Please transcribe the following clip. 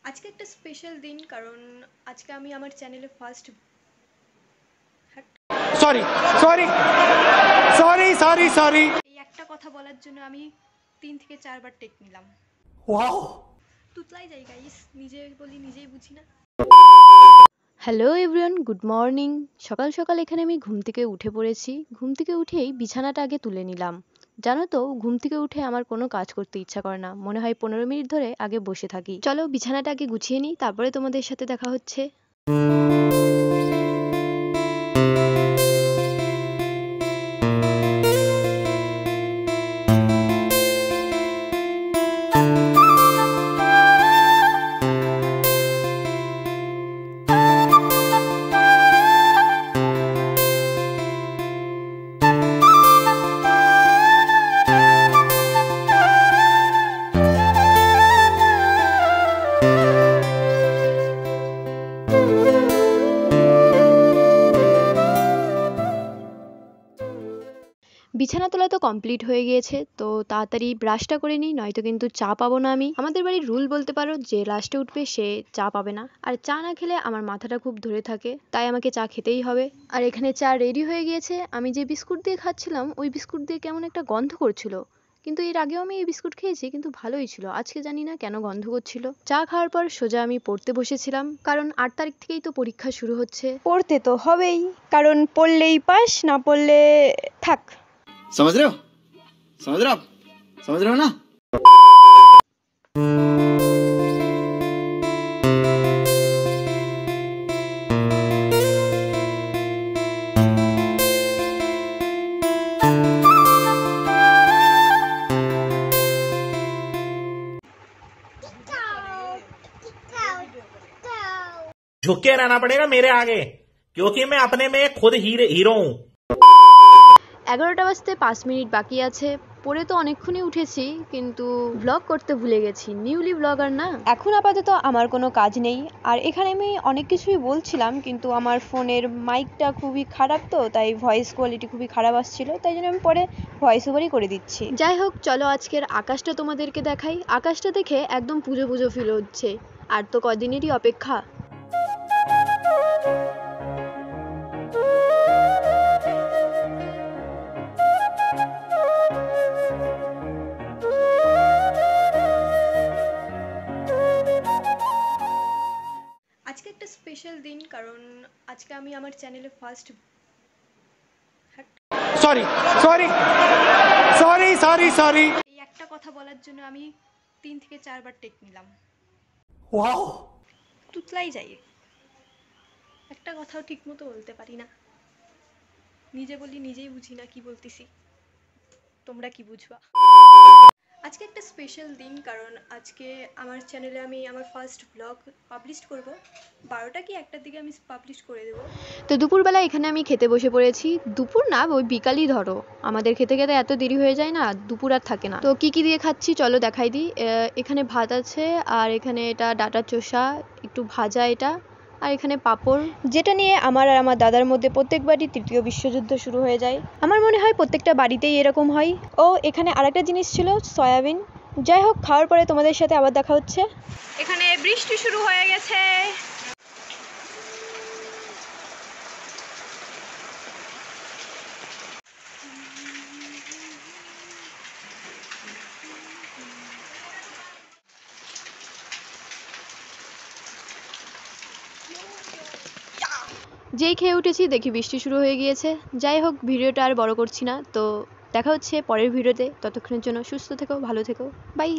আজকে একটা স্পেশাল দিন, কারণ আজকে আমি আমার চ্যানেলে first sorry sorry sorry sorry sorry এই একটা কথা বলার জন্য আমি 3 থেকে 4 বার টেক নিলাম। ওয়াও তুতলাই যাই গাইস, নিজে বলি নিজেই বুঝি না। Hello everyone, good morning. সকাল সকাল এখানে আমি ঘুম থেকে উঠে পড়েছি। ঘুম থেকে উঠেই বিছানাটা আগে তুলে নিলাম। জানো তো, ঘুম থেকে উঠে আমার কোনো কাজ করতে ইচ্ছা করে না, মনে হয় 15 মিনিট ধরে আগে বসে থাকি। চলো বিছানাটা আগে গুছিয়ে নিই, তারপরে তোমাদের সাথে দেখা হচ্ছে। বিছানা তোলা তো কমপ্লিট হয়ে গিয়েছে, তো তাড়াতাড়ি ব্রাশটা করে নিই, নয়তো কিন্তু চা পাবো না আমি। আমাদের বাড়ির রুল বলতে পারো, যে লাস্টে উঠবে সে চা পাবে না। আর চা না খেলে আমার মাথাটা খুব ধরে থাকে, তাই আমাকে চা খেতেই হবে। আর এখানে চা রেডি হয়ে গিয়েছে। আমি যে বিস্কুট দিয়ে খাচ্ছিলাম, ওই বিস্কুট দিয়ে কেমন একটা গন্ধ করছিল, কিন্তু এর আগেও আমি এই বিস্কুট খেয়েছি, কিন্তু ভালোই ছিল। আজকে জানি না কেন গন্ধ করছিল। চা খাওয়ার পর সোজা আমি পড়তে বসেছিলাম, কারণ 8 তারিখ থেকেই তো পরীক্ষা শুরু হচ্ছে। পড়তে তো হবেই, কারণ পড়লেই পাস, না পড়লে থাক। समझ रहे हो समझ रहे हो आप समझ रहे हो ना। झुक के रहना पड़ेगा मेरे आगे, क्योंकि मैं अपने में खुद हीरो हूँ। 11টা বাজতে 5 মিনিট বাকি আছে। পড়ে তো অনেকক্ষণই উঠেছি, কিন্তু ব্লগ করতে ভুলে গেছি। নিউলি ব্লগার না। এখন আপাতত আমার কোনো কাজ নেই। আর এখানে আমি অনেক কিছুই বলছিলাম, কিন্তু আমার ফোনের মাইকটা খুবই খারাপ, তো তাই ভয়েস কোয়ালিটি খুবই খারাপ আসছিল, তাই জন্য আমি পরে ভয়েস ওভারই করে দিচ্ছি। যাই হোক, চলো আজকের আকাশটা তোমাদেরকে দেখাই। আকাশটা দেখে একদম পুজো পুজো ফিল হচ্ছে। আর তো কদিনেরই অপেক্ষা। আজকে একটা স্পেশাল দিন, কারণ আজকে আমি আমার চ্যানেলে first sorry sorry sorry sorry sorry এই একটা কথা বলার জন্য আমি 3 থেকে 4 বার টেক নিলাম। ওয়াও তুতলাই যাই, একটা কথাও ঠিক মতো বলতে পারি না। নিজে বলি নিজেই বুঝি না কি বলতেছি, তোমরা কি বুঝবা। আজকে একটা স্পেশাল দিন, কারণ আজকে আমার চ্যানেলে আমি আমার ফার্স্ট ব্লগ পাবলিশ করব। 12টা কি 1টার দিকে আমি পাবলিশ করে দেবো। তো দুপুরবেলা এখানে আমি খেতে বসে পড়েছি। দুপুর না, ওই বিকালই ধরো। আমাদের খেতে খেতে এত দেরি হয়ে যায় না, দুপুর আর থাকে না। তো কি কি দিয়ে খাচ্ছি চলো দেখাই দিই। এখানে ভাত আছে, আর এখানে এটা ডাটা চোষা, একটু ভাজা এটা, আর এখানে পাঁপড়, যেটা নিয়ে আমার আর আমার দাদার মধ্যে প্রত্যেকবারই তৃতীয় বিশ্বযুদ্ধ শুরু হয়ে যায়। আমার মনে হয় প্রত্যেকটা বাড়িতেই এরকম হয়। ও এখানে আরেকটা জিনিস ছিল, সয়াবিন। যাই হোক, খাওয়ার পরে তোমাদের সাথে আবার দেখা হচ্ছে। এখানে বৃষ্টি শুরু হয়ে গেছে। যেই খেয়ে উঠেছি দেখি বৃষ্টি শুরু হয়ে গিয়েছে। যাই হোক, ভিডিওটা আর বড় করছি না। তো দেখা হচ্ছে পরের ভিডিওতে। ততক্ষণের জন্য সুস্থ থেকো, ভালো থেকো, বাই।